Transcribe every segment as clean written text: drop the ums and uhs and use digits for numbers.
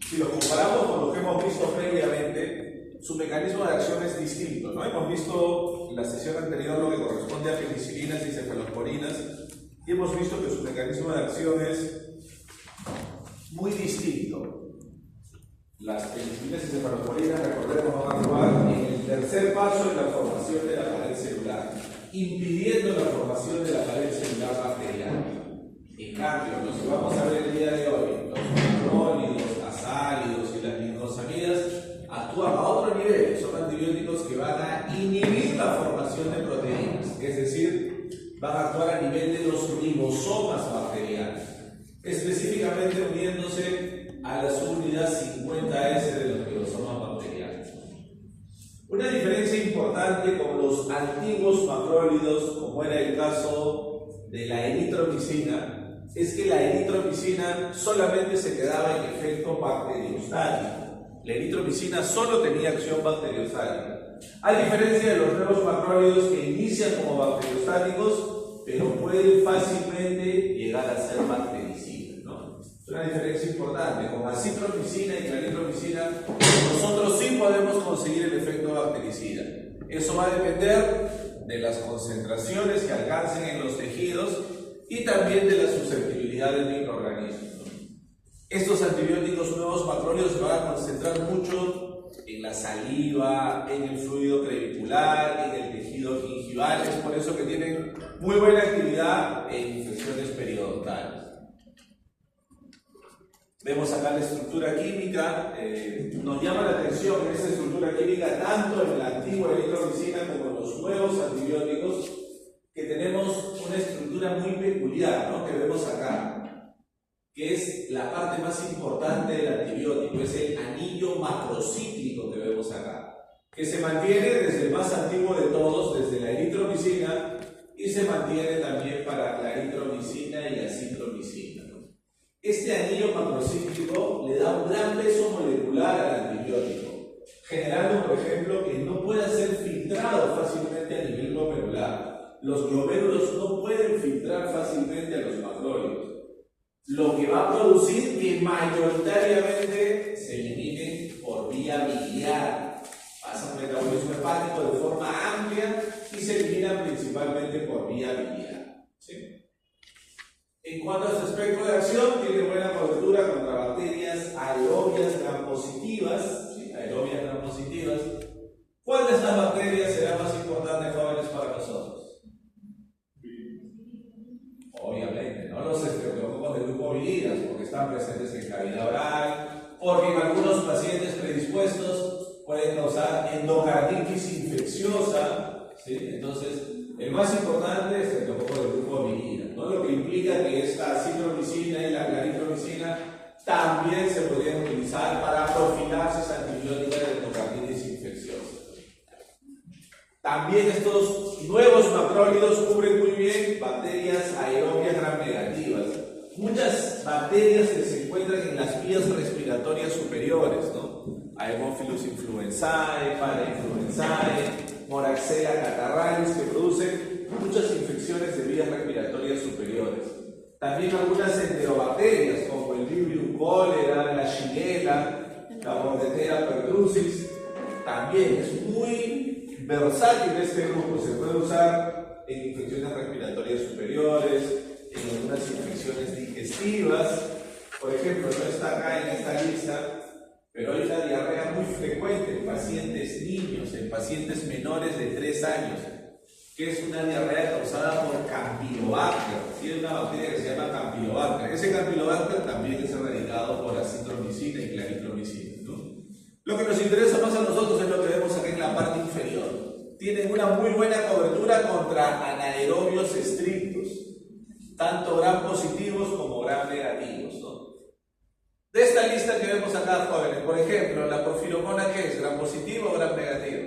Si lo comparamos con lo que hemos visto previamente, su mecanismo de acción es distinto, ¿no? Hemos visto en la sesión anterior lo que corresponde a penicilinas y cefalosporinas y hemos visto que su mecanismo de acción es muy distinto. Las penicilinas y cefalosporinas, recordemos, van a actuar en el tercer paso en la formación de la pared celular, impidiendo la formación de la pared celular bacteriana. En cambio, los que vamos a ver el día de hoy, los macrólidos, azálidos y las glinosamidas, actúan a otro nivel. Son antibióticos que van a inhibir la formación de proteínas, es decir, van a actuar a nivel de los ribosomas bacterianos, específicamente uniéndose a la subunidad 50S de los ribosomas bacterianos. Una diferencia importante con los antiguos macrólidos, como era el caso de la eritromicina, es que la eritromicina solamente se quedaba en efecto bacteriostático. La eritromicina solo tenía acción bacteriostática, a diferencia de los nuevos macrólidos que inician como bacteriostáticos, pero pueden fácilmente llegar a ser bactericidas, ¿no? Es una diferencia importante. Con acitromicina y claritromicina, nosotros sí podemos conseguir el efecto bactericida. Eso va a depender de las concentraciones que alcancen en los tejidos y también de la susceptibilidad del microorganismo. Estos antibióticos nuevos macrólidos se van a concentrar mucho en la saliva, en el fluido crevicular, en el tejido gingival. Es por eso que tienen muy buena actividad en infecciones periodontales. Vemos acá la estructura química. Nos llama la atención esta estructura química tanto en la antigua eritromicina como en los nuevos antibióticos, que tenemos una estructura muy peculiar, ¿no? Que vemos acá, que es la parte más importante del antibiótico, es el anillo macrocíclico que vemos acá, que se mantiene desde el más antiguo de todos, desde la eritromicina, y se mantiene también para la eritromicina y acitromicina, ¿no? Este anillo macrocíclico le da un gran peso molecular al antibiótico, generando, por ejemplo, que no pueda ser filtrado fácilmente a nivel glomerular. Los glomérulos no pueden filtrar fácilmente a los macrólidos, lo que va a producir que mayoritariamente se eliminen por vía biliar. Pasa un metabolismo hepático de forma amplia y se eliminan principalmente por vía biliar, ¿sí? En cuanto a su espectro de acción, tiene buena cobertura contra bacterias aerobias gram-positivas, ¿sí? Aerobias gram-positivas. ¿Cuál de estas bacterias será más importante, jóvenes, para nosotros? Obviamente, no los estreptococos del grupo viridas, porque están presentes en cavidad oral, porque en algunos pacientes predispuestos pueden causar endocarditis infecciosa, ¿sí? Entonces, el más importante es el estreptococo del grupo viridas, ¿no? Lo que implica que esta acitromicina y la claritromicina también se podrían utilizar para profilaxis antibiótica de endocarditis infecciosa. También estos nuevos macrólidos cubren muy bien bacterias aerobias gram negativas. Muchas bacterias que se encuentran en las vías respiratorias superiores, ¿no? Haemophilus influenzae, parainfluenzae, Moraxella catarrhalis, que producen muchas infecciones de vías respiratorias superiores. También algunas enterobacterias como el Vibrio cholera, la Shigella, la Bordetella pertussis. También es muy versátil este grupo, se puede usar en infecciones respiratorias superiores, en algunas infecciones digestivas. Por ejemplo, no está acá en esta lista, pero hay una diarrea muy frecuente en pacientes niños, en pacientes menores de 3 años, que es una diarrea causada por Campylobacter. Tiene una bacteria que se llama Campylobacter. Ese Campylobacter también es erradicado por acitromicina y claritromicina, ¿no? Lo que nos interesa más a nosotros es lo que vemos aquí en la parte inferior. Tienen una muy buena cobertura contra anaerobios estrictos, tanto gram positivos como gram negativos, ¿no? De esta lista que vemos acá, jóvenes, por ejemplo, la porfiromona, ¿qué es? ¿Gram positivo o gram negativo?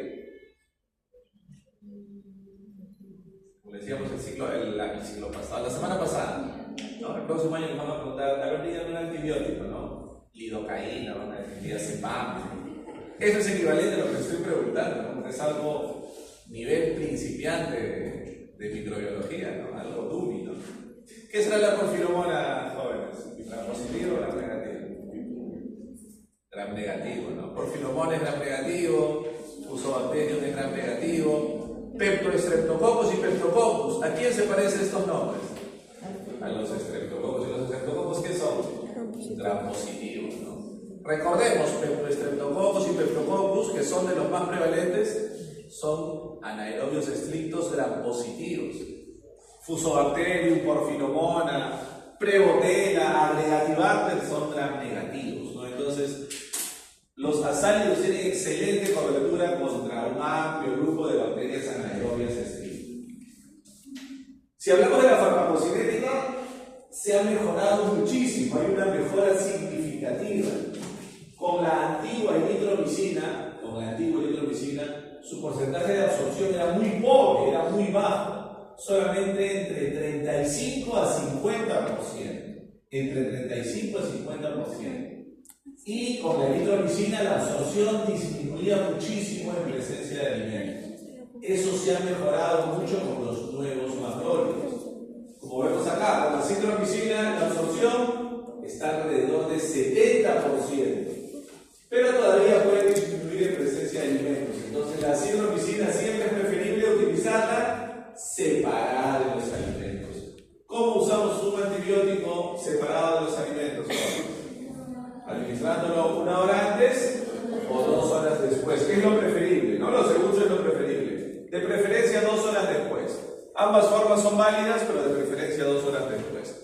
Como decíamos el ciclo pasado, la semana pasada, ¿no? El próximo año les van a preguntar, a ver, díganme un antibiótico, ¿no? Lidocaína, van a decir diazepam. Eso es equivalente a lo que les estoy preguntando, ¿no? Es algo nivel principiante de microbiología, ¿no? Algo dummy, ¿no? ¿Qué será la porfiromona, jóvenes? ¿La positiva o la negativa? Gram negativo, ¿no? Porfinomón es gram negativo, Fusobacterium es gram negativo, Peptostreptococcus y Peptococcus. ¿A quién se parecen estos nombres? A los Streptococcus. ¿Y los Streptococcus qué son? Gram positivos, ¿no? Recordemos, Peptostreptococcus y Peptococcus, que son de los más prevalentes, son anaerobios estrictos gram positivos. Fusobacterium, Porfinomona, Prebotella, Agregativacter son gram negativos, ¿no? Entonces, los azálidos tienen excelente cobertura contra un amplio grupo de bacterias anaerobias estrictas. Si hablamos de la farmacocinética, se ha mejorado muchísimo, hay una mejora significativa. Con la antigua eritromicina, su porcentaje de absorción era muy pobre, era muy bajo, solamente entre 35 a 50%. Entre 35 a 50%. Y con la eritromicina la absorción disminuía muchísimo en presencia de alimentos. Eso se ha mejorado mucho con los nuevos macrólidos. Como vemos acá, con la citromicina la absorción está alrededor de 70%. Pero todavía puede disminuir en presencia de alimentos. Entonces la citromicina siempre es preferible utilizarla separada de los alimentos. ¿Cómo usamos un antibiótico separado de los alimentos? Administrándolo 1 hora antes o 2 horas después. ¿Qué es lo preferible? No, lo segundo es lo preferible. De preferencia 2 horas después. Ambas formas son válidas, pero de preferencia 2 horas después.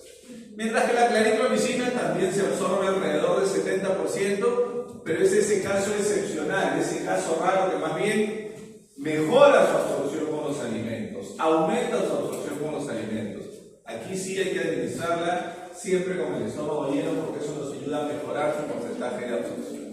Mientras que la claritromicina también se absorbe alrededor del 70%, pero es ese caso excepcional, ese caso raro que más bien mejora su absorción con los alimentos, aumenta su absorción con los alimentos. Aquí sí hay que administrarla siempre con el estómago lleno porque eso nos ayuda a mejorar su porcentaje de absorción.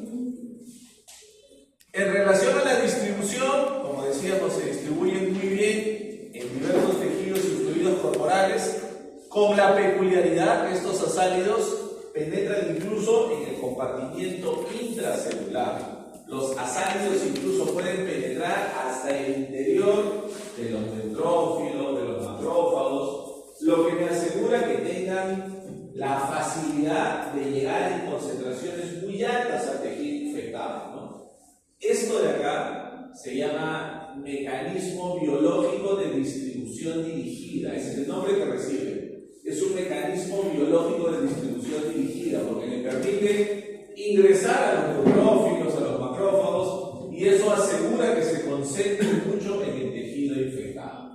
En relación a la distribución, como decíamos, se distribuyen muy bien en diversos tejidos y fluidos corporales, con la peculiaridad que estos azálidos penetran incluso en el compartimiento intracelular. Los azálidos incluso pueden penetrar hasta el interior de los neutrófilos, de los macrófagos, lo que me asegura que tengan la facilidad de llegar en concentraciones muy altas al tejido infectado, ¿no? Esto de acá se llama mecanismo biológico de distribución dirigida, ese es el nombre que recibe. Es un mecanismo biológico de distribución dirigida porque le permite ingresar a los neutrófilos, a los macrófagos, y eso asegura que se concentre mucho en el tejido infectado.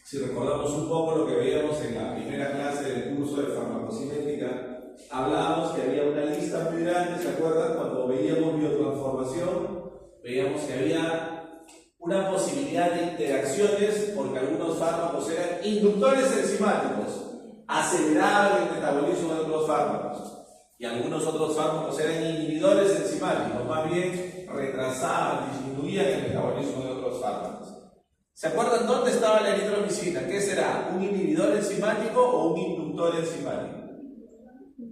Si recordamos un poco lo que veíamos en la primera clase del curso de farmacocinética, hablábamos que había una lista muy grande, ¿se acuerdan? Cuando veíamos biotransformación, veíamos que había una posibilidad de interacciones porque algunos fármacos eran inductores enzimáticos, aceleraban el metabolismo de otros fármacos, y algunos otros fármacos eran inhibidores enzimáticos, más bien retrasaban, disminuían el metabolismo de otros fármacos. ¿Se acuerdan dónde estaba la eritromicina? ¿Qué será? ¿Un inhibidor enzimático o un inductor enzimático?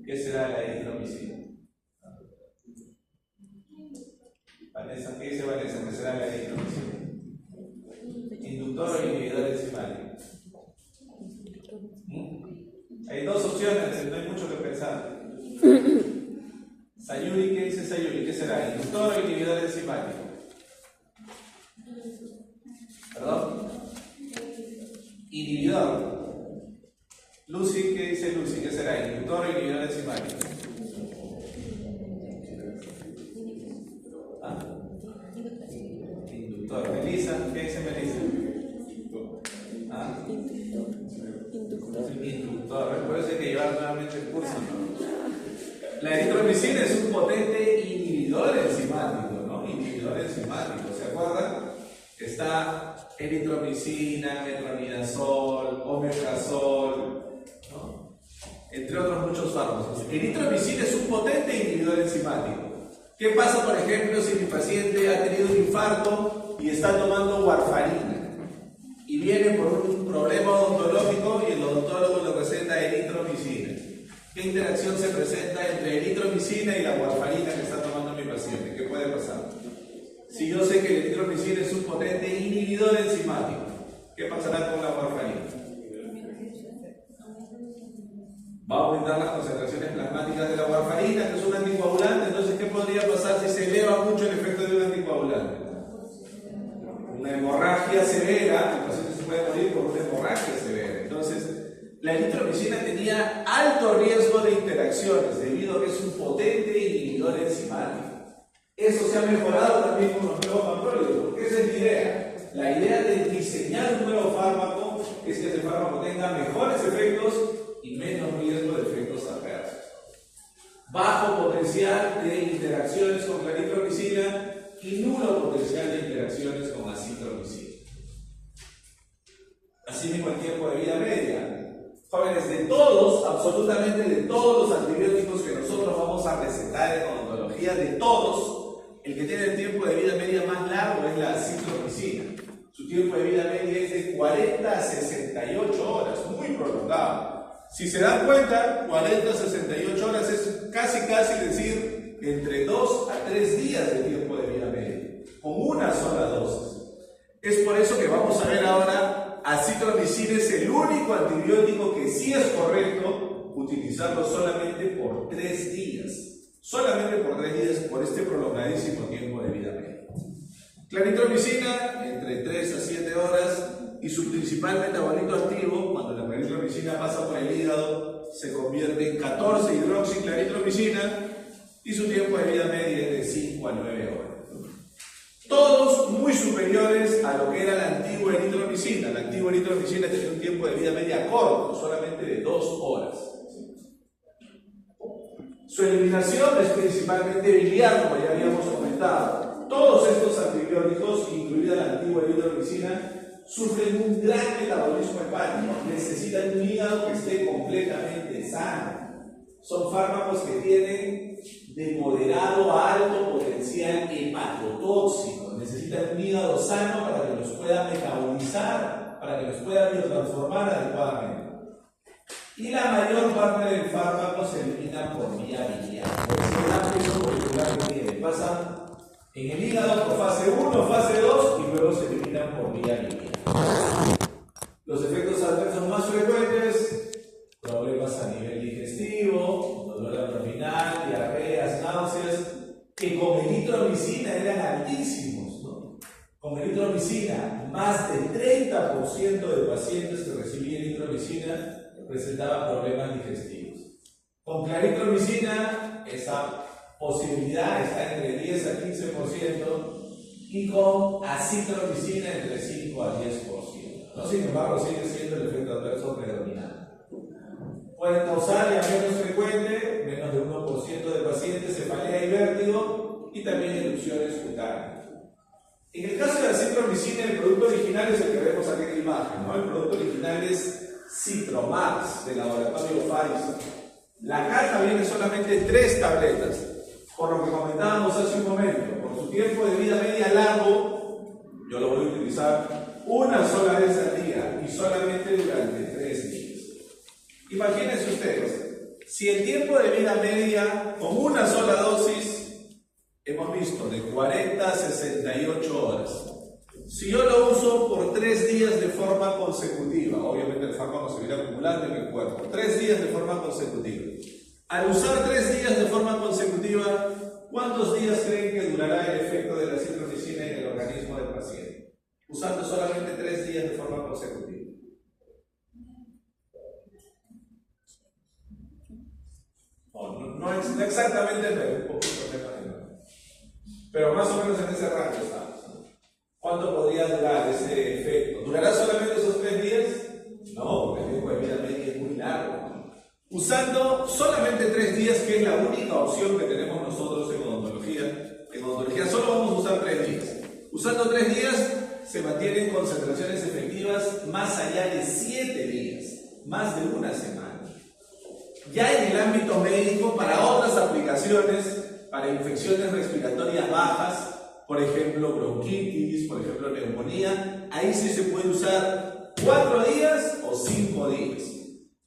¿Qué será la eritromicina? Vanessa, ¿qué dice Vanessa? ¿Qué será la eritromicina? ¿Inductor o inhibidor enzimático? Hay dos opciones, no hay mucho que pensar. Sayuri, ¿qué dice Sayuri? ¿Qué será? ¿Inductor o inhibidor enzimático? ¿Perdón? Inhibidor. Lucy, ¿qué dice Lucy? ¿Qué será? ¿Inductor o inhibidor enzimático? ¿Ah? Inductor. Melissa, ¿qué dice Melissa? ¿Ah? Inductor. Por eso hay que llevar nuevamente el curso, ¿no? La eritromicina es un potente inhibidor enzimático, ¿no? Inhibidor enzimático, ¿se acuerdan? Está eritromicina, metronidazol, omeprazol, ¿no? Entre otros muchos fármacos. Eritromicina es un potente inhibidor enzimático. ¿Qué pasa, por ejemplo, si mi paciente ha tenido un infarto y está tomando warfarina y viene por un problema odontológico y el odontólogo le receta eritromicina? ¿Qué interacción se presenta entre eritromicina y la warfarina que está tomando mi paciente? ¿Qué puede pasar? Si yo sé que la eritromicina es un potente inhibidor enzimático, ¿qué pasará con la warfarina? va a aumentar las concentraciones plasmáticas de la warfarina, que es un anticoagulante. Entonces, ¿qué podría pasar si se eleva mucho el efecto de un anticoagulante? Una hemorragia severa, el paciente se puede morir por una hemorragia severa. Entonces, la eritromicina tenía alto riesgo de interacciones debido a que es un potente inhibidor enzimático. Eso se ha mejorado también con los nuevos macrólidos, porque esa es la idea. La idea de diseñar un nuevo fármaco es que ese fármaco tenga mejores efectos y menos riesgo de efectos adversos. Bajo potencial de interacciones con la eritromicina y nulo potencial de interacciones con acitromicina. Asimismo, el tiempo de vida media. Jóvenes, de todos, absolutamente de todos los antibióticos que nosotros vamos a recetar en odontología, de todos, el que tiene el tiempo de vida media más largo es la acitromicina. Su tiempo de vida media es de 40 a 68 horas, muy prolongado. Si se dan cuenta, 40 a 68 horas es casi decir entre 2 a 3 días de tiempo de vida media, con una sola dosis. Es por eso que vamos a ver ahora, acitromicina es el único antibiótico que sí es correcto utilizarlo solamente por 3 días. Solamente por 3 días, por este prolongadísimo tiempo de vida media. La eritromicina, entre 3 a 7 horas, y su principal metabolito activo, cuando la eritromicina pasa por el hígado, se convierte en 14-hidroxiclaritromicina y su tiempo de vida media es de 5 a 9 horas. Todos muy superiores a lo que era la antigua eritromicina. La antigua eritromicina tenía un tiempo de vida media corto, solamente de 2 horas. Su eliminación es principalmente biliar, como ya habíamos comentado. Todos estos antibióticos, incluida la antigua eritromicina, sufren un gran metabolismo hepático, necesitan un hígado que esté completamente sano. Son fármacos que tienen de moderado a alto potencial hepatotóxico, necesitan un hígado sano para que los pueda metabolizar, para que los pueda biotransformar adecuadamente. Y la mayor parte del fármaco se elimina por vía biliar, por ese ácido molecular que tiene. Pasan en el hígado por fase 1, fase 2 y luego se eliminan por vía biliar. Los efectos adversos más frecuentes, problemas a nivel digestivo, dolor abdominal, diarreas, náuseas, que con eritromicina eran altísimos, ¿no? Con eritromicina, más del 30% de pacientes que recibían eritromicina presentaban problemas digestivos. Con claritromicina, esa posibilidad está entre 10 a 15%, y con acitromicina entre 5 a 10%. ¿No? Sin embargo, sigue siendo el efecto adverso predominante. Pueden causar, ya menos frecuente, menos de 1% de pacientes, cefalea y vértigo, y también erupciones cutáneas. En el caso de la acitromicina, el producto original es el que vemos aquí en la imagen, ¿no? El producto original es Citromax, del laboratorio Pfizer. La caja viene solamente 3 tabletas, por lo que comentábamos hace un momento. Por su tiempo de vida media largo, yo lo voy a utilizar una sola vez al día y solamente durante 3 días. Imagínense ustedes, si el tiempo de vida media con una sola dosis hemos visto de 40 a 68 horas. Si yo lo uso por 3 días de forma consecutiva, obviamente el fármaco se irá acumulando en el cuerpo, 3 días de forma consecutiva. Al usar 3 días de forma consecutiva, ¿cuántos días creen que durará el efecto de la acitromicina en el organismo del paciente? Usando solamente 3 días de forma consecutiva. No exactamente, pero un poquito menos. Pero más o menos en ese rango estamos. ¿Cuánto podría durar ese efecto? ¿Durará solamente esos 3 días? No, porque el tiempo de vida media es muy largo. Usando solamente 3 días, que es la única opción que tenemos nosotros en odontología. En odontología solo vamos a usar 3 días. Usando 3 días se mantienen concentraciones efectivas más allá de 7 días, más de una semana. Ya en el ámbito médico, para otras aplicaciones, para infecciones respiratorias bajas, por ejemplo bronquitis, por ejemplo neumonía, ahí sí se puede usar 4 días o 5 días.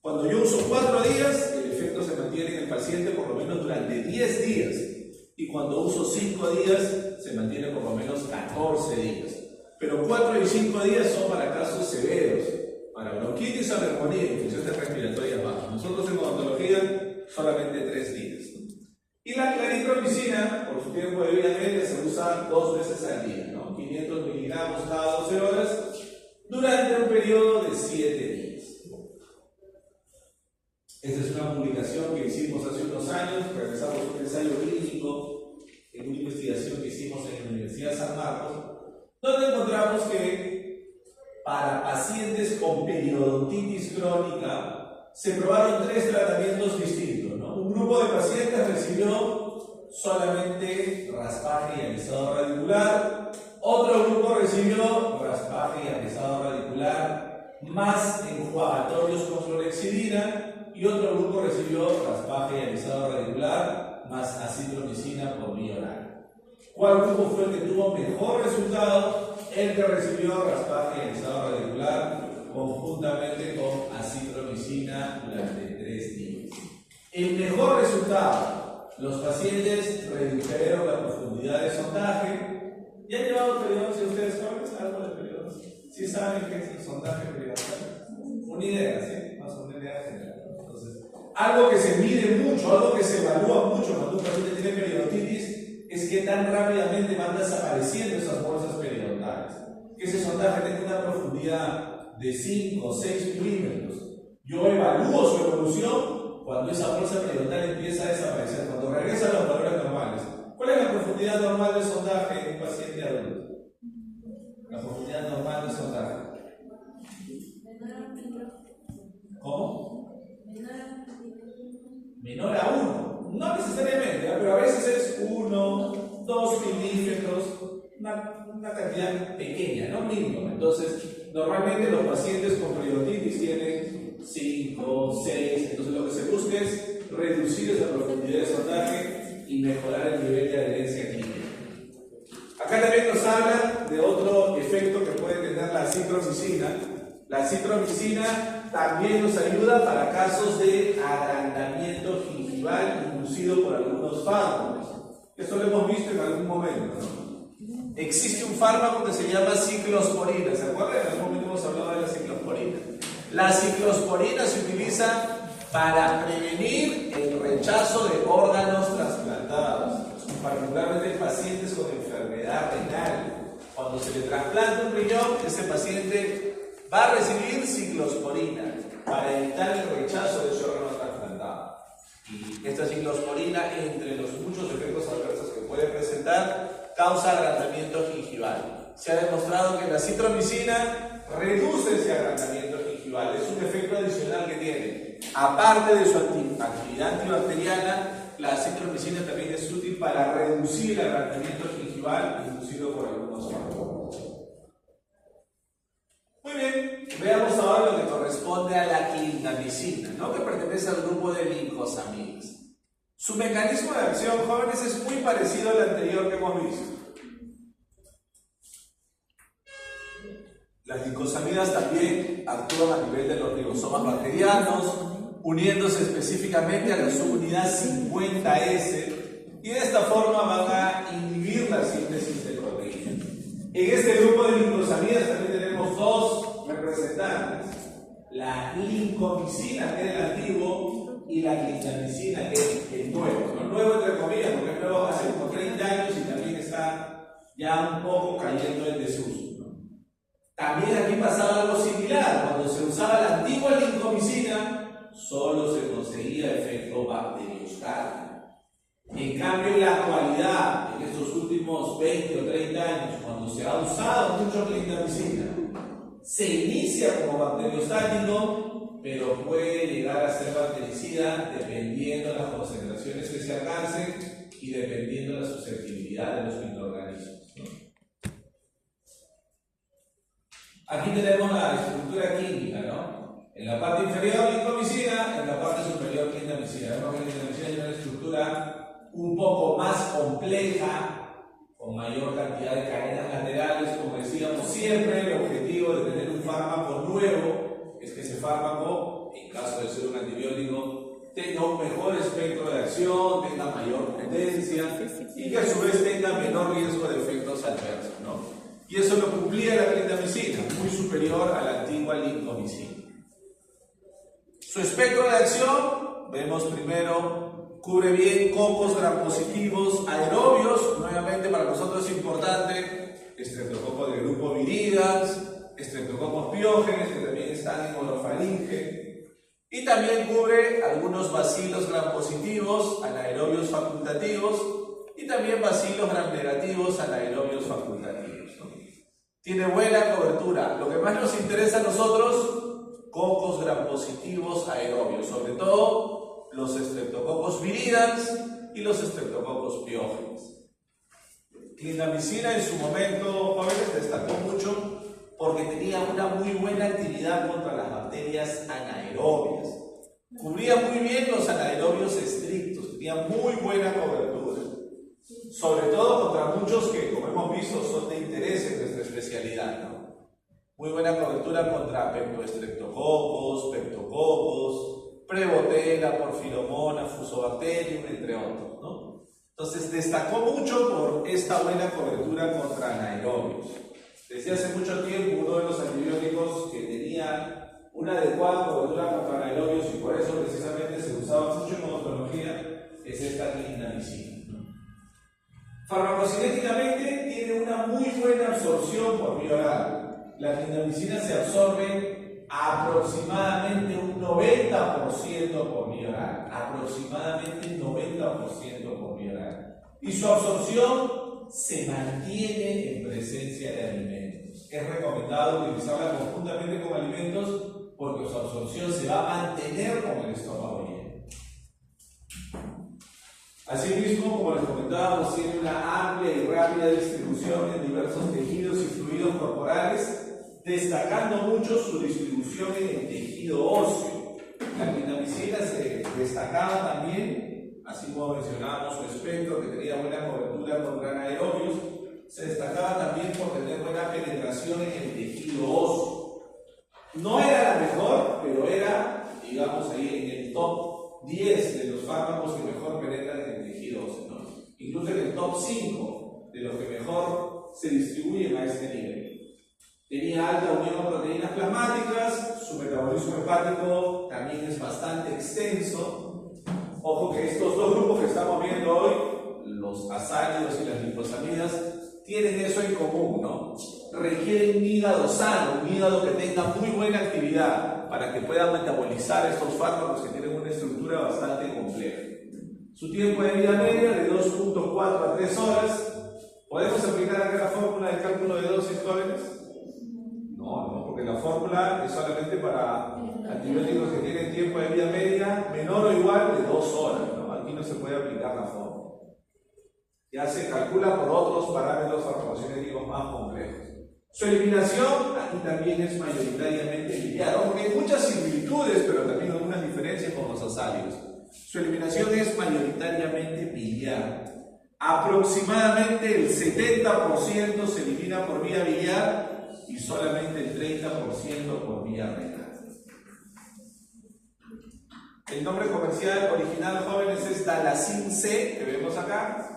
Cuando yo uso 4 días, el efecto se mantiene en el paciente por lo menos durante 10 días. Y cuando uso 5 días, se mantiene por lo menos 14 días. Pero 4 y 5 días son para casos severos, para bronquitis o neumonía, infecciones respiratorias bajas. Nosotros en odontología solamente 3 días. Y la claritromicina, por su tiempo de vida media, se usa 2 veces al día, ¿no? 500 miligramos cada 12 horas durante un periodo de 7 días. Esta es una publicación que hicimos hace unos años, realizamos un ensayo clínico en una investigación que hicimos en la Universidad de San Marcos, donde encontramos que para pacientes con periodontitis crónica se probaron 3 tratamientos distintos, ¿no? Un grupo de pacientes recibió solamente raspaje y alisado radicular, otro grupo recibió raspaje y alisado radicular más enjuagatorios con clorhexidina y otro grupo recibió raspaje y alisado radicular más acitromicina por vía oral. ¿Cuál grupo fue el que tuvo mejor resultado? El que recibió raspaje y alisado radicular conjuntamente con acitromicina durante 3 días. El mejor resultado, los pacientes redujeron la profundidad de sondaje. ¿Ya han llevado periodoncia ustedes? ¿Saben algo de periodoncia? ¿Sí saben qué es el sondaje periodontal? Una idea, ¿sí? Más o menos una idea general. Entonces, algo que se mide mucho, algo que se evalúa mucho cuando un paciente tiene periodontitis es que tan rápidamente van desapareciendo esas bolsas periodontales. Que ese sondaje tenga una profundidad de 5 o 6 milímetros. Yo evalúo su evolución cuando esa bolsa periodontal empieza a desaparecer, cuando regresa a los valores normales. ¿Cuál es la profundidad normal del sondaje en un paciente adulto? La profundidad normal del sondaje. ¿Cómo? Menor a 1. No necesariamente, pero a veces es 1, 2 milímetros, una cantidad pequeña, no mínima. Entonces, normalmente los pacientes con periodontitis tienen 5, 6, entonces lo que se busca es reducir esa profundidad de sondaje y mejorar el nivel de adherencia clínica. Acá también nos hablan de otro efecto que puede tener la acitromicina. La acitromicina también nos ayuda para casos de agrandamiento gingival inducido por algunos fármacos. Esto lo hemos visto en algún momento, ¿no? Existe un fármaco que se llama ciclosporina. ¿Se acuerdan? En algún momento hemos hablado de la ciclosporina. La ciclosporina se utiliza para prevenir el rechazo de órganos trasplantados, particularmente en pacientes con enfermedad renal. Cuando se le trasplanta un riñón, ese paciente va a recibir ciclosporina para evitar el rechazo de ese órgano trasplantado. Y esta ciclosporina, entre los muchos efectos adversos que puede presentar, causa agrandamiento gingival. Se ha demostrado que la acitromicina reduce ese agrandamiento gingival. Es un efecto adicional que tiene. Aparte de su actividad antibacteriana, la acitromicina también es útil para reducir el agrandamiento gingival inducido por algunos fármacos. Muy bien, veamos ahora lo que corresponde a la clindamicina, ¿no? Que pertenece al grupo de glicosamídeos. Su mecanismo de acción, jóvenes, es muy parecido al anterior que hemos visto. Las glicosamidas también actúan a nivel de los ribosomas bacterianos, uniéndose específicamente a la subunidad 50S, y de esta forma van a inhibir la síntesis de proteína. En este grupo de glicosamidas también tenemos 2 representantes: la lincomicina, que es el antiguo, y la clindamicina, que es el nuevo, ¿no? Nuevo entre comillas, porque es nuevo hace como 30 años y también está ya un poco cayendo en desuso, ¿no? También aquí pasaba algo similar. Cuando se usaba la antigua lincomicina, solo se conseguía efecto bacteriostático. En cambio, en la actualidad, en estos últimos 20 o 30 años, cuando se ha usado mucho clindamicina, se inicia como bacteriostático, pero puede llegar a ser bactericida dependiendo de las concentraciones que se alcancen y dependiendo de la susceptibilidad de los microorganismos, ¿no? Aquí tenemos la estructura química, ¿no? En la parte inferior, lincomicina, en la parte superior, clindamicina. Vemos que la clindamicina tiene una estructura un poco más compleja, con mayor cantidad de cadenas laterales. Como decíamos, siempre el objetivo de tener un fármaco nuevo es que ese fármaco, en caso de ser un antibiótico, tenga un mejor espectro de acción, tenga mayor potencia y que a su vez tenga menor riesgo de efectos adversos, ¿no? Y eso lo cumplía la clindamicina, muy superior a la antigua lincomicina. Su espectro de acción vemos primero, cubre bien cocos grampositivos aerobios, nuevamente para nosotros es importante, estreptococos del grupo Viridans, estreptococos piógenes que también están en orofaringe, y también cubre algunos bacilos grampositivos anaerobios facultativos y también bacilos gramnegativos anaerobios facultativos, ¿no? Tiene buena cobertura. Lo que más nos interesa a nosotros, cocos grampositivos aerobios, sobre todo los estreptococos viridans y los estreptococos piógenes. Clindamicina en su momento, jóvenes, destacó mucho porque tenía una muy buena actividad contra las bacterias anaerobias. Cubría muy bien los anaerobios estrictos, tenía muy buena cobertura. Sobre todo contra muchos que, como hemos visto, son de interés en nuestra especialidad, ¿no? Muy buena cobertura contra peptoestreptococos, peptococos, Prevotella, Porphyromonas, Fusobacterium, entre otros, ¿no? Entonces destacó mucho por esta buena cobertura contra anaerobios. Desde hace mucho tiempo uno de los antibióticos que tenía una adecuada cobertura contra anaerobios y por eso precisamente se usaba mucho en odontología es esta clindamicina. Farmacocinéticamente tiene una muy buena absorción por vía oral. La clindamicina se absorbe aproximadamente un 90% por vía oral. Aproximadamente un 90% por vía oral. Y su absorción se mantiene en presencia de alimentos. Es recomendado utilizarla conjuntamente con alimentos porque su absorción se va a mantener con el estómago lleno. Asimismo, como les comentábamos, tiene una amplia y rápida distribución en diversos tejidos y fluidos corporales, destacando mucho su distribución en el tejido óseo. La clindamicina se destacaba también, así como mencionábamos su espectro, que tenía buena cobertura contra anaerobios, se destacaba también por tener buena penetración en el tejido óseo. No era la mejor, pero era, digamos, ahí en el top 10 de los fármacos que mejor penetran en el tejido óseo, ¿no? Incluso en el top 5 de los que mejor se distribuyen a este nivel. Tenía alta unión a proteínas plasmáticas, su metabolismo hepático también es bastante extenso. Ojo que estos dos grupos que estamos viendo hoy, los azálidos y las linfosamidas, tienen eso en común, ¿no? Requieren un hígado sano, un hígado que tenga muy buena actividad para que pueda metabolizar estos fármacos que tienen una estructura bastante compleja. Su tiempo de vida media de 2.4 a 3 horas. ¿Podemos aplicar acá la fórmula de cálculo de dosis, jóvenes? No, porque la fórmula es solamente para antibióticos que tienen tiempo de vida media menor o igual de 2 horas, ¿no? Aquí no se puede aplicar la fórmula. Ya se calcula por otros parámetros farmacocinéticos más complejos. Su eliminación aquí también es mayoritariamente biliar, aunque hay muchas similitudes, pero también algunas diferencias con los azálidos. Su eliminación es mayoritariamente biliar. Aproximadamente el 70% se elimina por vía biliar y solamente el 30% por vía renal. El nombre comercial original, jóvenes, es Dalacin C, que vemos acá.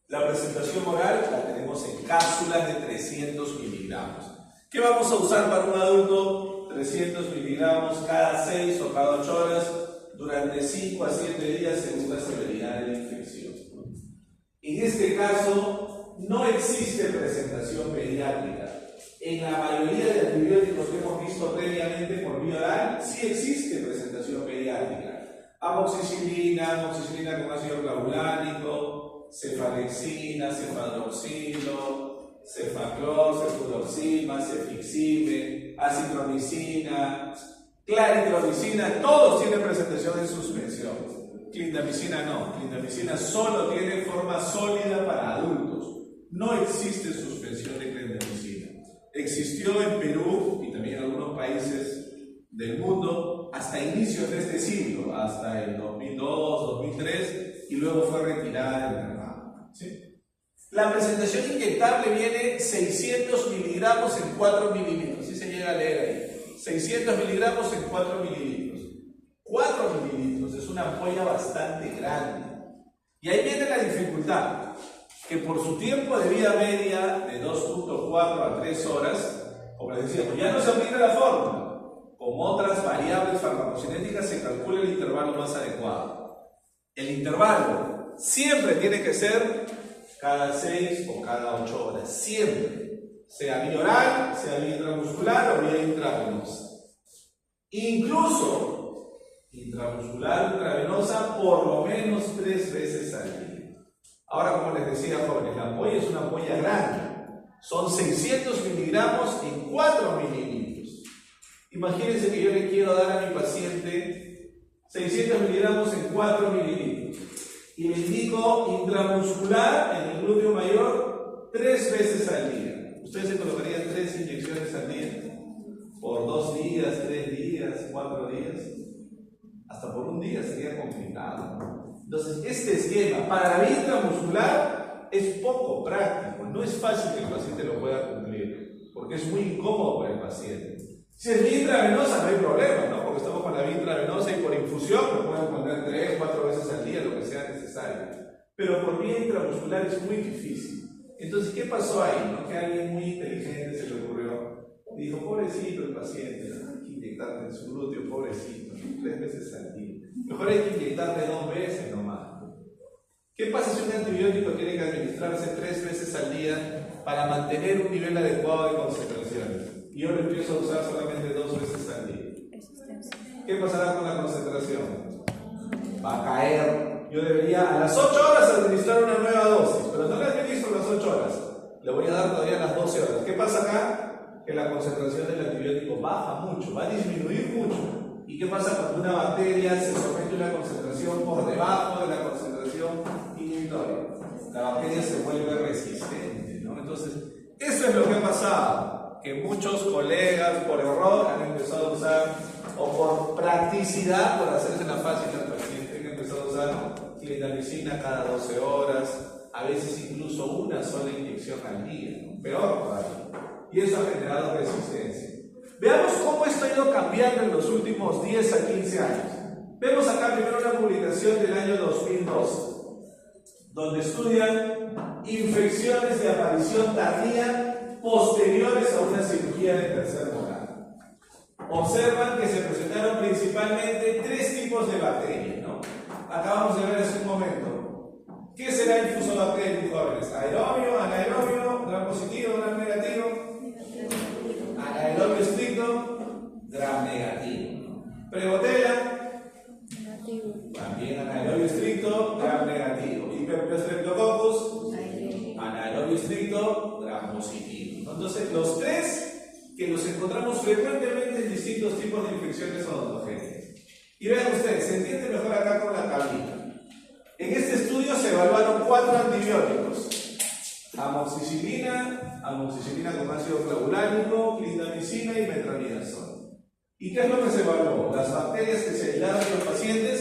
La presentación oral la tenemos en cápsulas de 300 miligramos. ¿Qué vamos a usar para un adulto? 300 miligramos cada 6 o cada 8 horas durante 5 a 7 días según la severidad de la infección. En este caso, no existe presentación pediátrica. En la mayoría de antibióticos que hemos visto previamente por vía oral, sí existe presentación pediátrica. Amoxicilina con ácido clavulánico, cefalexina, cefadroxilo, cefaclor, cefuroxima, cefixime, acitromicina, claritromicina, todos tienen presentación en suspensión. Clindamicina no, clindamicina solo tiene forma sólida para adultos. No existe suspensión de clindamicina. Existió en Perú y también en algunos países del mundo hasta inicios de este siglo, hasta el 2002, 2003, y luego fue retirada del mercado. ¿Sí? La presentación inyectable viene 600 miligramos en 4 mililitros, así se llega a leer ahí. 600 miligramos en 4 mililitros. 4 mililitros es una ampolla bastante grande. Y ahí viene la dificultad, que por su tiempo de vida media de 2.4 a 3 horas, como les decía, pues ya no se aplica la fórmula. con otras variables farmacocinéticas, se calcula el intervalo más adecuado. El intervalo siempre tiene que ser cada 6 o cada 8 horas, siempre, sea vía oral, sea vía intramuscular o vía intravenosa. Incluso intramuscular, intravenosa, por lo menos 3 veces al día. Ahora, como les decía, jóvenes, la ampolla es una ampolla grande. Son 600 miligramos en 4 mililitros. Imagínense que yo le quiero dar a mi paciente 600 miligramos en 4 mililitros. Y le indico intramuscular en el glúteo mayor 3 veces al día. ¿Ustedes se colocarían 3 inyecciones al día? ¿Por 2 días, 3 días, 4 días? Hasta por un día sería complicado. Entonces, este esquema para la vía intramuscular es poco práctico. No es fácil que el paciente lo pueda cumplir, porque es muy incómodo para el paciente. Si es vía intravenosa no hay problema, ¿no? Porque estamos con la vía intravenosa y por infusión lo pueden poner 3, 4 veces al día, lo que sea necesario. Pero por vía intramuscular es muy difícil. Entonces, ¿qué pasó ahí? ¿No? Que a alguien muy inteligente se le ocurrió. Dijo, pobrecito el paciente, ¿no? Hay que inyectarle en su glúteo, pobrecito, 3 veces al día. Mejor hay que inyectarle 2 veces nomás. ¿Qué pasa si un antibiótico tiene que administrarse 3 veces al día para mantener un nivel adecuado de concentraciones? Y yo lo empiezo a usar solamente 2 veces al día. ¿Qué pasará con la concentración? Va a caer. Yo debería a las 8 horas administrar una nueva dosis, pero no le administro a las 8 horas. Le voy a dar todavía a las 12 horas. ¿Qué pasa acá? Que la concentración del antibiótico baja mucho, va a disminuir mucho. ¿Y qué pasa cuando una bacteria se somete a una concentración por debajo de la concentración inhibitoria? La bacteria se vuelve resistente, ¿no? Entonces, eso es lo que ha pasado, que muchos colegas por error han empezado a usar, o por practicidad, por hacerse la fácil al paciente, han empezado a usar clindamicina cada 12 horas, a veces incluso una sola inyección al día, ¿no? Peor todavía. Y eso ha generado resistencia. Veamos cómo esto ha ido cambiando en los últimos 10 a 15 años. Vemos acá primero una publicación del año 2012, donde estudian infecciones de aparición tardía posteriores a una cirugía de tercer grado. Observan que se presentaron principalmente 3 tipos de bacterias, ¿no? Acabamos de ver hace un momento. ¿Qué será el Fusobacterium, jóvenes? ¿Aerobio, anaerobio, gram positivo, gram negativo? Anaerobio estricto, gram negativo. Prebotella, negativo. También anaerobio estricto, gram negativo. Hiperpiostreptococcus, anaerobio estricto, gram positivo. Entonces, los 3 que los encontramos frecuentemente en distintos tipos de infecciones odontogénicas. Y vean ustedes, se entiende mejor acá con la tablita. En este estudio se evaluaron 4 antibióticos: amoxicilina con ácido clavulánico, clindamicina y metronidazol. ¿Y qué es lo que se evaluó? Las bacterias que se aislaron en los pacientes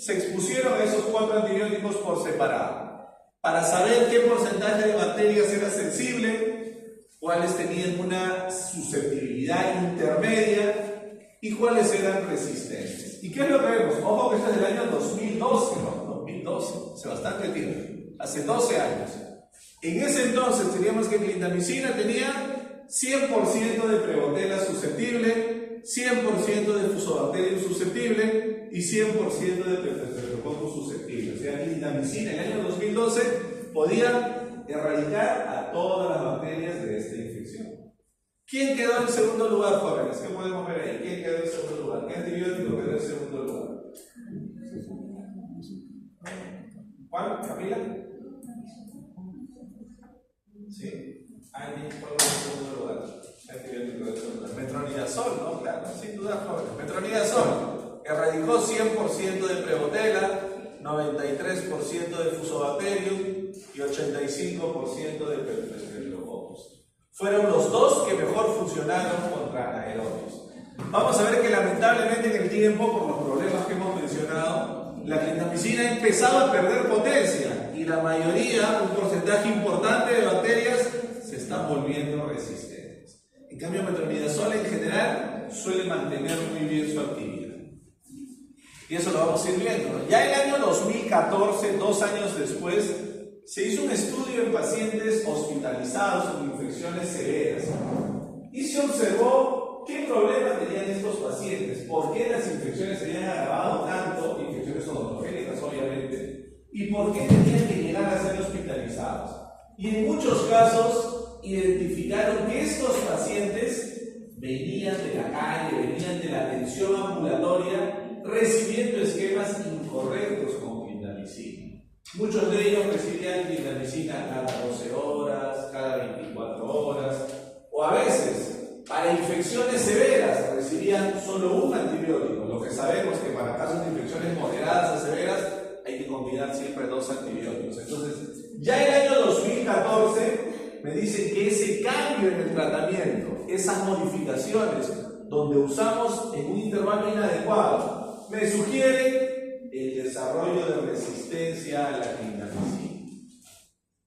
se expusieron a esos 4 antibióticos por separado, para saber qué porcentaje de bacterias era sensible, cuáles tenían una susceptibilidad intermedia y cuáles eran resistentes. ¿Y qué es lo que vemos? Ojo que este es del año 2012, ¿no? 2012, hace bastante tiempo, hace 12 años. En ese entonces teníamos que clindamicina tenía 100% de Prevotella susceptible, 100% de Fusobacterium susceptible y 100% de Streptococcus susceptible. O sea, clindamicina en el año 2012 podía erradicar a todas las bacterias de esta infección. ¿Quién quedó en segundo lugar, jóvenes? ¿Qué podemos ver ahí? ¿Quién quedó en segundo lugar? ¿Qué antibiótico quedó en segundo lugar? ¿Cuál? ¿Camila? ¿Sí? ¿Alguien cuál en segundo lugar? ¿Qué antibiótico quedó en segundo lugar? Metronidazol, ¿no? Claro, sin duda, jóvenes. Metronidazol erradicó 100% de Prevotella, 93% de Fusobacterium y 85% de Streptococcus. Fueron los 2 que mejor funcionaron contra anaerobios. Vamos a ver que lamentablemente en el tiempo, por los problemas que hemos mencionado, la clindamicina ha empezado a perder potencia y la mayoría, un porcentaje importante de bacterias, se están volviendo resistentes. En cambio, metronidazol en general suele mantener muy bien su actividad. Y eso lo vamos a ir viendo. Ya en el año 2014, 2 años después, se hizo un estudio en pacientes hospitalizados con infecciones severas y se observó qué problema tenían estos pacientes. por qué las infecciones se habían agravado tanto, infecciones odontogénicas obviamente, y por qué tenían que llegar a ser hospitalizados. Y en muchos casos identificaron que estos pacientes venían de la calle, venían de la atención ambulatoria, recibiendo esquemas incorrectos con clindamicina. Muchos de ellos recibían clindamicina cada 12 horas, cada 24 horas, o a veces, para infecciones severas, recibían solo un antibiótico. Lo que sabemos que para casos de infecciones moderadas a severas hay que combinar siempre 2 antibióticos. Entonces, ya en el año 2014 me dicen que ese cambio en el tratamiento, esas modificaciones, donde usamos en un intervalo inadecuado, me sugieren el desarrollo de resistencia a la clindamicina.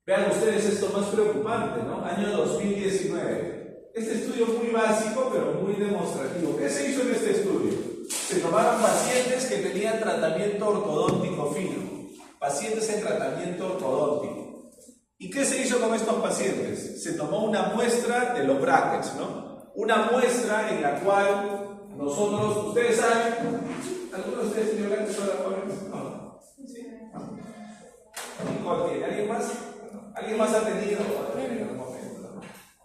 Vean ustedes esto más preocupante, ¿no? Año 2019. Este estudio es muy básico, pero muy demostrativo. ¿Qué se hizo en este estudio? Se tomaron pacientes que tenían tratamiento ortodóntico fino, pacientes en tratamiento ortodóntico. ¿Y qué se hizo con estos pacientes? Se tomó una muestra de los brackets, ¿no? Una muestra en la cual nosotros, ustedes saben, ¿algunos de ustedes tienen brackets ahora jóvenes? No. ¿Sí? ¿Cuál tiene? ¿Alguien más? ¿Alguien más ha tenido?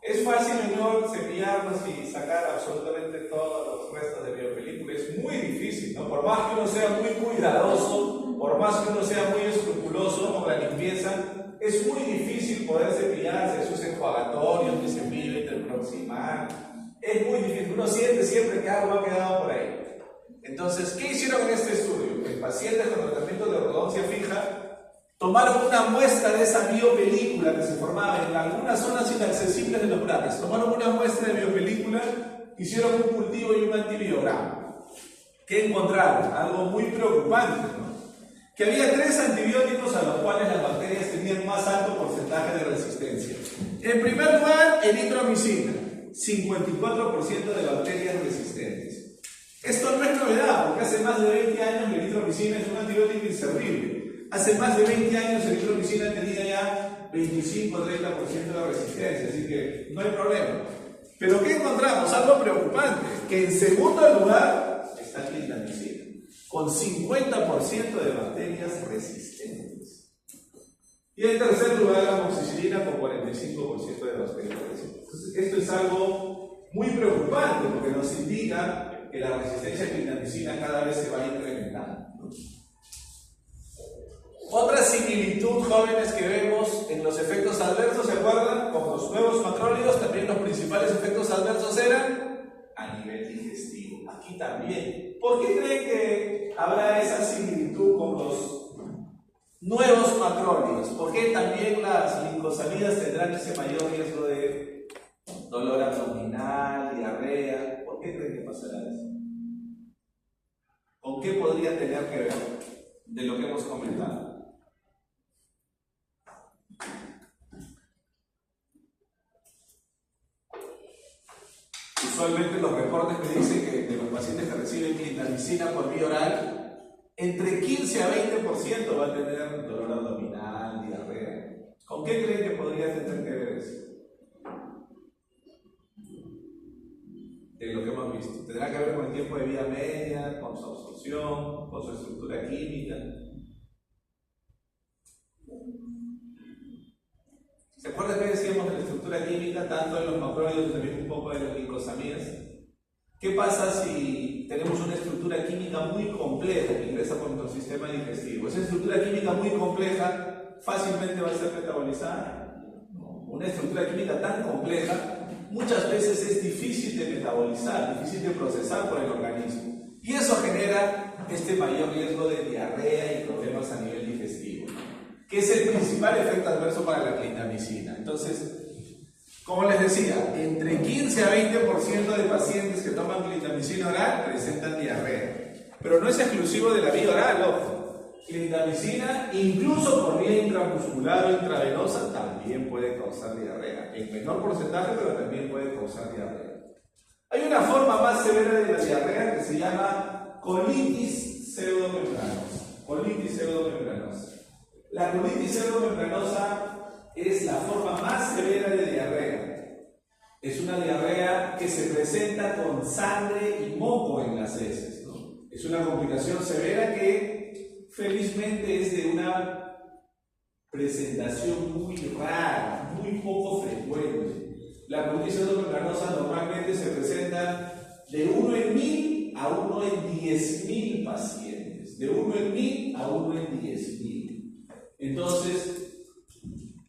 Es fácil, señor, cepillarnos y sacar absolutamente todos los restos de biopelícula. Es muy difícil, ¿no? Por más que uno sea muy cuidadoso, por más que uno sea muy escrupuloso con la limpieza, es muy difícil poder cepillarse, sus enjuagatorios, que cepillo interproximal. Es muy difícil. Uno siente siempre que algo ha quedado por ahí. Entonces, ¿qué hicieron en este estudio? En pacientes con tratamiento de ortodoncia fija, tomaron una muestra de esa biopelícula que se formaba en algunas zonas inaccesibles de los brackets. Tomaron una muestra de biopelícula, hicieron un cultivo y un antibiograma. ¿Qué encontraron? Algo muy preocupante, ¿no? Que había 3 antibióticos a los cuales las bacterias tenían más alto porcentaje de resistencia. En primer lugar, eritromicina, 54% de bacterias resistentes. Esto no es novedad, porque hace más de 20 años la eritromicina es un antibiótico inservible. Hace más de 20 años la eritromicina tenía ya 25-30% de resistencia, así que no hay problema. Pero ¿qué encontramos? Algo preocupante, que en segundo lugar está clindamicina, con 50% de bacterias resistentes. Y en tercer lugar la amoxicilina con 45% de bacterias resistentes. Entonces, esto es algo muy preocupante porque nos indica que la resistencia a clindamicina cada vez se va incrementando, ¿no? Otra similitud, jóvenes, que vemos en los efectos adversos, ¿se acuerdan? Con los nuevos macrólidos, también los principales efectos adversos eran a nivel digestivo. Aquí también. ¿Por qué creen que habrá esa similitud con los nuevos macrólidos? ¿Por qué también las glincosamidas tendrán ese mayor riesgo de dolor abdominal, diarrea? ¿Por qué creen que pasará eso? ¿Con qué podría tener que ver de lo que hemos comentado? Usualmente los reportes me dicen que de los pacientes que reciben clindamicina por vía oral, entre 15 a 20% va a tener dolor abdominal, diarrea. ¿Con qué creen que podría tener que ver eso? De lo que hemos visto. ¿Tendrá que ver con el tiempo de vida media, con su absorción, con su estructura química? ¿Se acuerdan que decíamos de la estructura química, tanto en los macrólidos y también un poco de las glicosamías? ¿Qué pasa si tenemos una estructura química muy compleja que ingresa por nuestro sistema digestivo? Esa estructura química muy compleja fácilmente va a ser metabolizada. Una estructura química tan compleja muchas veces es difícil de metabolizar, difícil de procesar por el organismo. Y eso genera este mayor riesgo de diarrea y problemas a nivel digestivo, que es el principal efecto adverso para la clindamicina. Entonces, como les decía, entre 15 a 20% de pacientes que toman clindamicina oral presentan diarrea. Pero no es exclusivo de la vía oral, ojo. Clindamicina, incluso por vía intramuscular o intravenosa, también puede causar diarrea. En menor porcentaje, pero también puede causar diarrea. Hay una forma más severa de la diarrea que se llama colitis pseudomembranosa. Colitis pseudomembranosa. La colitis pseudomembranosa es la forma más severa de diarrea. Es una diarrea que se presenta con sangre y moco en las heces, ¿no? Es una complicación severa que felizmente es de una presentación muy rara, muy poco frecuente. La colitis pseudomembranosa normalmente se presenta de 1 en 1000 a 1 en 10.000 pacientes. De 1 en 1000 a 1 en 10.000. Entonces,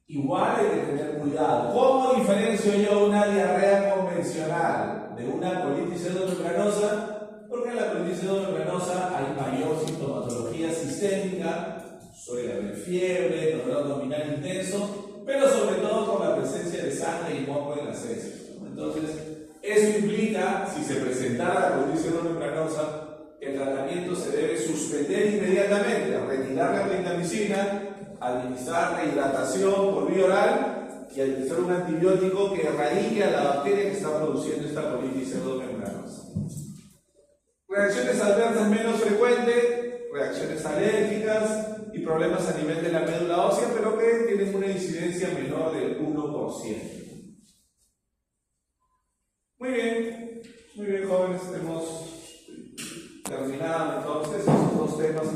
igual hay que tener cuidado. ¿Cómo diferencio yo una diarrea convencional de una colitis pseudomembranosa? Porque en la colitis pseudomembranosa hay mayor sintomatología sistémica, suele haber fiebre, dolor abdominal intenso, pero sobre todo con la presencia de sangre y moco en las heces, ¿no? Entonces, eso implica, si se presentara la colitis pseudomembranosa, que el tratamiento se debe suspender inmediatamente, retirar la clindamicina, administrar rehidratación por vía oral y administrar un antibiótico que erradique a la bacteria que está produciendo esta colitis pseudomembranosa. Reacciones adversas menos frecuentes, reacciones alérgicas y problemas a nivel de la médula ósea, pero que tienen una incidencia menor del 1%. Muy bien, jóvenes, hemos terminado entonces esos dos temas.